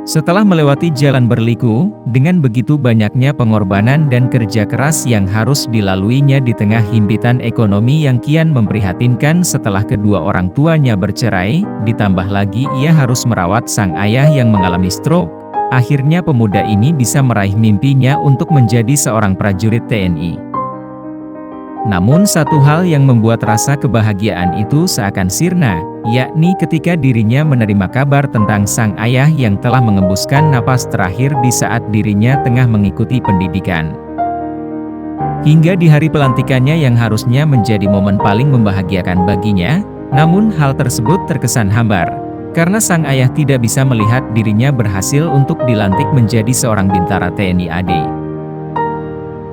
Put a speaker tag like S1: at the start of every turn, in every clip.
S1: Setelah melewati jalan berliku, dengan begitu banyaknya pengorbanan dan kerja keras yang harus dilaluinya di tengah himpitan ekonomi yang kian memprihatinkan setelah kedua orang tuanya bercerai, ditambah lagi ia harus merawat sang ayah yang mengalami stroke. Akhirnya pemuda ini bisa meraih mimpinya untuk menjadi seorang prajurit TNI. Namun satu hal yang membuat rasa kebahagiaan itu seakan sirna, yakni ketika dirinya menerima kabar tentang sang ayah yang telah mengembuskan napas terakhir di saat dirinya tengah mengikuti pendidikan. Hingga di hari pelantikannya yang harusnya menjadi momen paling membahagiakan baginya, namun hal tersebut terkesan hambar, karena sang ayah tidak bisa melihat dirinya berhasil untuk dilantik menjadi seorang bintara TNI AD.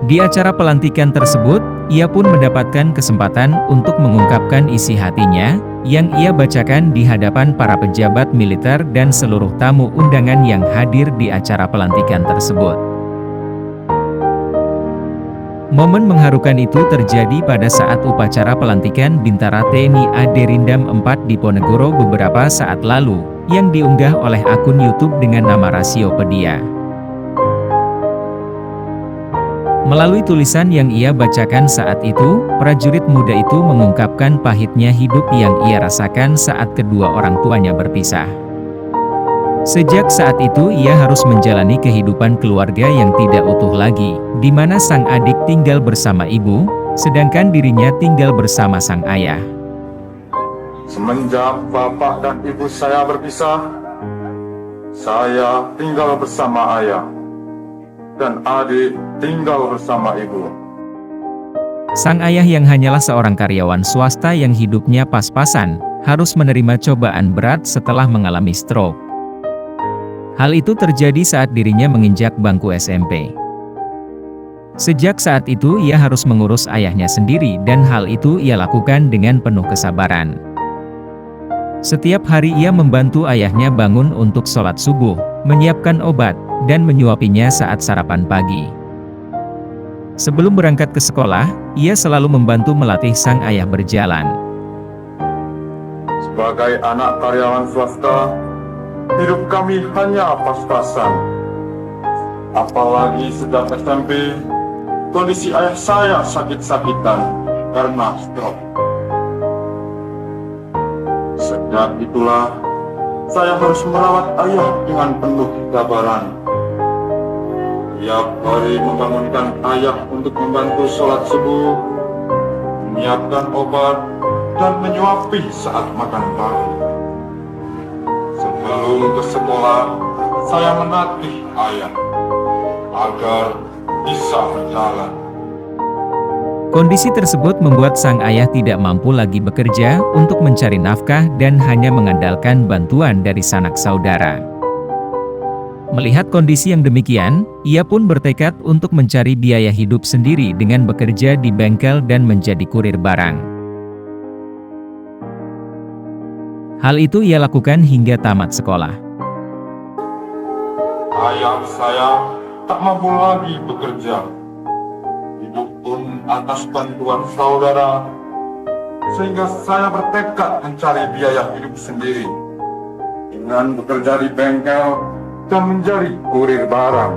S1: Di acara pelantikan tersebut, ia pun mendapatkan kesempatan untuk mengungkapkan isi hatinya, yang ia bacakan di hadapan para pejabat militer dan seluruh tamu undangan yang hadir di acara pelantikan tersebut. Momen mengharukan itu terjadi pada saat upacara pelantikan Bintara TNI AD Rindam 4 di Ponegoro beberapa saat lalu, yang diunggah oleh akun YouTube dengan nama Rasiopedia. Melalui tulisan yang ia bacakan saat itu, prajurit muda itu mengungkapkan pahitnya hidup yang ia rasakan saat kedua orang tuanya berpisah. Sejak saat itu ia harus menjalani kehidupan keluarga yang tidak utuh lagi, di mana sang adik tinggal bersama ibu, sedangkan dirinya tinggal bersama sang ayah.
S2: Semenjak bapak dan ibu saya berpisah, saya tinggal bersama ayah, dan adik tinggal bersama ibu.
S1: Sang ayah yang hanyalah seorang karyawan swasta yang hidupnya pas-pasan, harus menerima cobaan berat setelah mengalami stroke. Hal itu terjadi saat dirinya menginjak bangku SMP. Sejak saat itu ia harus mengurus ayahnya sendiri dan hal itu ia lakukan dengan penuh kesabaran. Setiap hari ia membantu ayahnya bangun untuk sholat subuh, menyiapkan obat, dan menyuapinya saat sarapan pagi. Sebelum berangkat ke sekolah, ia selalu membantu melatih sang ayah berjalan.
S2: Sebagai anak karyawan swasta, hidup kami hanya pas-pasan. Apalagi sejak SMP, kondisi ayah saya sakit-sakitan karena stroke. Sejak itulah, saya harus merawat ayah dengan penuh kesabaran. Tiap hari membangunkan ayah untuk membantu sholat subuh, menyiapkan obat, dan menyuapi saat makan pagi. Sebelum ke sekolah, saya menatih ayah agar bisa berjalan.
S1: Kondisi tersebut membuat sang ayah tidak mampu lagi bekerja untuk mencari nafkah dan hanya mengandalkan bantuan dari sanak saudara. Melihat kondisi yang demikian, ia pun bertekad untuk mencari biaya hidup sendiri dengan bekerja di bengkel dan menjadi kurir barang. Hal itu ia lakukan hingga tamat sekolah.
S2: Ayah saya tak mampu lagi bekerja. Hidup pun atas bantuan saudara, sehingga saya bertekad mencari biaya hidup sendiri dengan bekerja di bengkel dan menjadi kurir barang.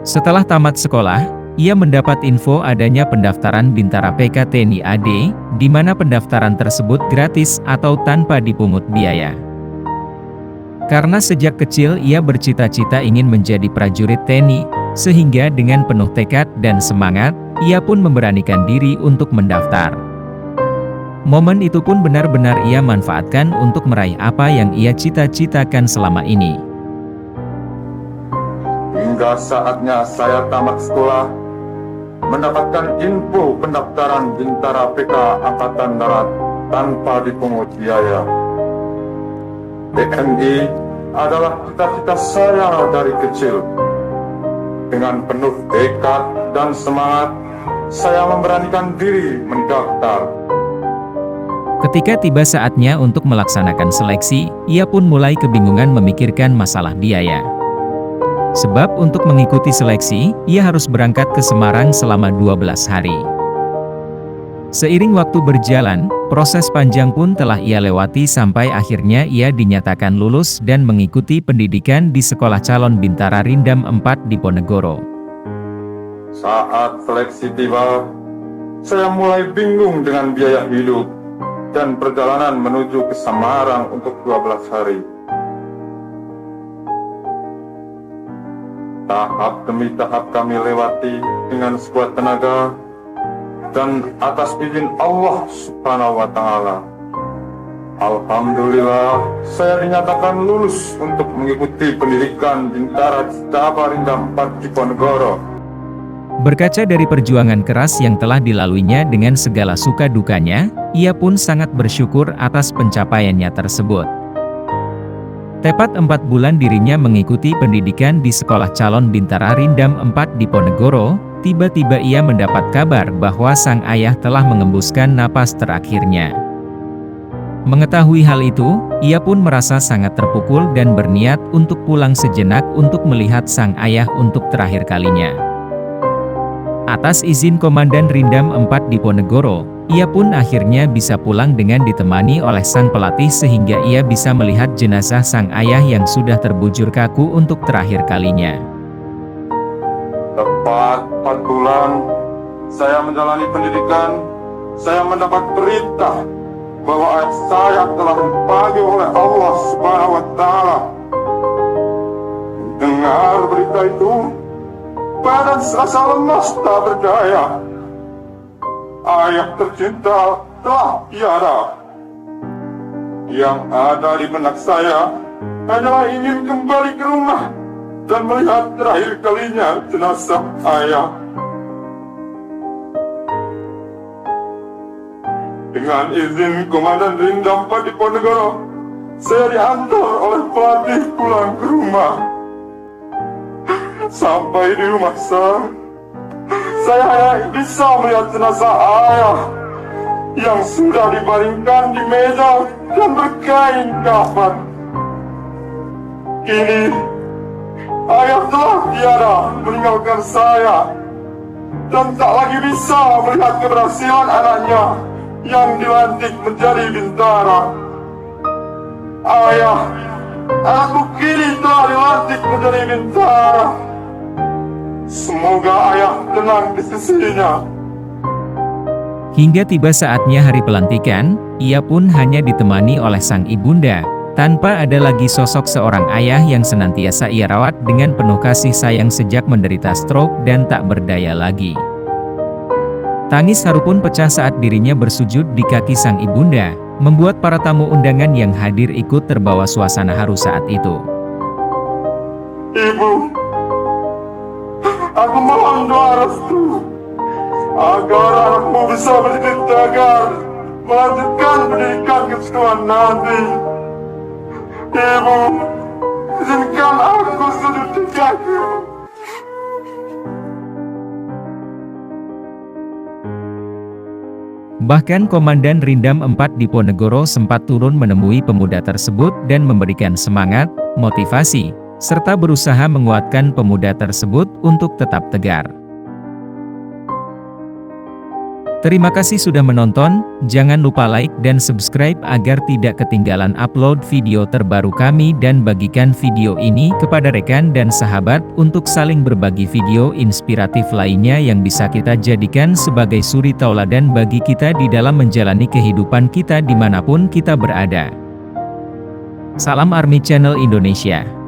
S1: Setelah tamat sekolah, ia mendapat info adanya pendaftaran Bintara PK TNI AD, di mana pendaftaran tersebut gratis atau tanpa dipungut biaya. Karena sejak kecil ia bercita-cita ingin menjadi prajurit TNI, sehingga dengan penuh tekad dan semangat, ia pun memberanikan diri untuk mendaftar. Momen itu pun benar-benar ia manfaatkan untuk meraih apa yang ia cita-citakan selama ini.
S2: Hingga saatnya saya tamat sekolah, mendapatkan info pendaftaran Bintara PK Angkatan Darat tanpa dipungut biaya. TNI adalah cita-cita saya dari kecil. Dengan penuh tekad dan semangat, saya memberanikan diri mendaftar.
S1: Ketika tiba saatnya untuk melaksanakan seleksi, ia pun mulai kebingungan memikirkan masalah biaya. Sebab untuk mengikuti seleksi, ia harus berangkat ke Semarang selama 12 hari. Seiring waktu berjalan, Proses panjang pun telah ia lewati sampai akhirnya ia dinyatakan lulus dan mengikuti pendidikan di Sekolah Calon Bintara Rindam 4 Diponegoro.
S2: Saat seleksi tiba, saya mulai bingung dengan biaya hidup dan perjalanan menuju ke Semarang untuk 12 hari. Tahap demi tahap kami lewati dengan sekuat tenaga dan atas izin Allah Subhanahu wa Ta'ala. Alhamdulillah, saya dinyatakan lulus untuk mengikuti pendidikan Bintara Cabang Rindam 4 Diponegoro.
S1: Berkaca dari perjuangan keras yang telah dilaluinya dengan segala suka dukanya, ia pun sangat bersyukur atas pencapaiannya tersebut. Tepat 4 bulan dirinya mengikuti pendidikan di Sekolah Calon Bintara Rindam 4 Diponegoro, tiba-tiba ia mendapat kabar bahwa sang ayah telah mengembuskan napas terakhirnya. Mengetahui hal itu, ia pun merasa sangat terpukul dan berniat untuk pulang sejenak untuk melihat sang ayah untuk terakhir kalinya. Atas izin Komandan Rindam 4 Diponegoro, ia pun akhirnya bisa pulang dengan ditemani oleh sang pelatih sehingga ia bisa melihat jenazah sang ayah yang sudah terbujur kaku untuk terakhir kalinya.
S2: Tepat 4 bulan saya menjalani pendidikan, saya mendapat berita bahwa ayah saya telah dipanggil oleh Allah Subhanahu wa Ta'ala. Dengar berita itu, badan serasa lemas tak berdaya. Ayah tercinta telah tiada. Yang ada di benak saya hanyalah ingin kembali ke rumah dan melihat terakhir kalinya jenazah ayah. Dengan izin Komandan Rindam 4 Diponegoro, saya diantar oleh pelatih pulang ke rumah. Sampai di rumah saya hanya bisa melihat jenazah ayah yang sudah dibaringkan di meja dan berkain kafan. Kini ayah telah tiada meninggalkan saya dan tak lagi bisa melihat keberhasilan anaknya yang dilantik menjadi bintara. Ayah, anakku kini telah dilantik menjadi bintara. Semoga ayah tenang di sisinya.
S1: Hingga tiba saatnya hari pelantikan, ia pun hanya ditemani oleh sang ibunda, tanpa ada lagi sosok seorang ayah yang senantiasa ia rawat dengan penuh kasih sayang sejak menderita stroke dan tak berdaya lagi. Tangis haru pun pecah saat dirinya bersujud di kaki sang ibunda, membuat para tamu undangan yang hadir ikut terbawa suasana haru saat itu.
S2: Ibu, aku mohon doa restu agar anakmu bisa menjadi tegar melanjutkan pendidikan kesekolah nanti. Ibu, izinkan aku sujud di kaki.
S1: Bahkan Komandan Rindam 4 Diponegoro sempat turun menemui pemuda tersebut dan memberikan semangat, motivasi, serta berusaha menguatkan pemuda tersebut untuk tetap tegar. Terima kasih sudah menonton, jangan lupa like dan subscribe agar tidak ketinggalan upload video terbaru kami dan bagikan video ini kepada rekan dan sahabat untuk saling berbagi video inspiratif lainnya yang bisa kita jadikan sebagai suri tauladan bagi kita di dalam menjalani kehidupan kita dimanapun kita berada. Salam Army Channel Indonesia.